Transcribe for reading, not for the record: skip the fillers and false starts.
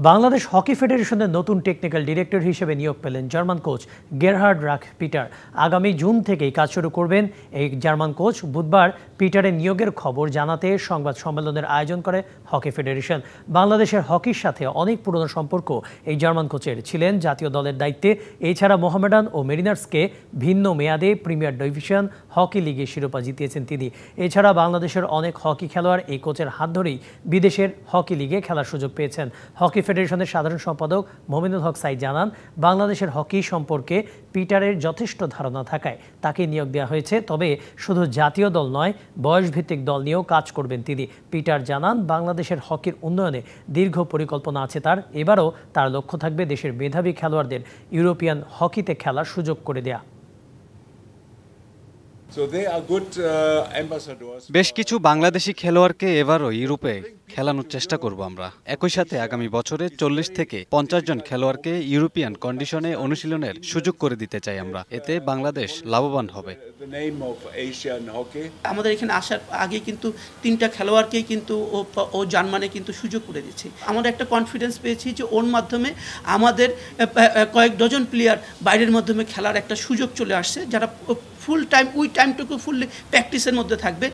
Bangladesh hockey ফেডারেশনের নতুন technical director হিসেবে নিয়োগ পেলেন জার্মান কোচ গেরহার্ড রাখ পিটার। আগামী জুন থেকেই কাজ শুরু করবেন এই জার্মান কোচ। বুধবার পিটারের নিয়োগের খবর জানাতে সংবাদ সম্মেলনের আয়োজন করে হকি ফেডারেশন। বাংলাদেশের হকির সাথে অনেক পুরনো সম্পর্ক এই জার্মান কোচের। ছিলেন জাতীয় দলের দায়িত্বে। এছাড়া মোহামেডান ও মেরিনার্সকে ভিন্ন মেয়াদে প্রিমিয়ার ডিভিশন হকি লিগে শিরোপা জিতিয়েছেন তিনি। এছাড়া বাংলাদেশের অনেক হকি খেলোয়াড় এই কোচের হাত ধরেই বিদেশের হকি লিগে খেলার সুযোগ পেয়েছেন। হকি ফেডারেশনের সাধারণ সম্পাদক মোমিনুল হক সাইদ জানান, বাংলাদেশের হকি সম্পর্কে পিটারের যথেষ্ট ধারণা থাকায় তাকে নিয়োগ দেওয়া হয়েছে। তবে শুধু জাতীয় দল নয়, বয়সভিত্তিক দল নিয়েও কাজ করবেন তিনি। পিটার জানান, বাংলাদেশের হকির উন্নয়নে দীর্ঘ পরিকল্পনা আছে তার। এবারও তার লক্ষ্য থাকবে দেশের মেধাবী খেলোয়াড়দের ইউরোপিয়ান হকিতে খেলার সুযোগ করে দেয়া। বেশ কিছু বাংলাদেশি খেলোয়াড়কে এবারও ইউরোপে খেলানোর চেষ্টা করব আমরা। একই সাথে আগামী বছরে 40 থেকে 50 জন খেলোয়াড়কে ইউরোপিয়ান কন্ডিশনে অনুশীলনের সুযোগ করে দিতে চাই আমরা। এতে বাংলাদেশ লাভবান হবে। আমাদের এখানে আসার আগে কিন্তু 3টা খেলোয়াড়কেই কিন্তু ও জার্মানে কিন্তু সুযোগ করে দিচ্ছে। আমরা একটা কনফিডেন্স পেয়েছি যে ওর মাধ্যমে আমাদের কয়েক ডজন প্লেয়ার বাইরের মাধ্যমে খেলার একটা সুযোগ চলে আসছে, যারা ফুল টাইম ওই টাইমটুকু ফুললি প্র্যাকটিসের মধ্যে থাকবে।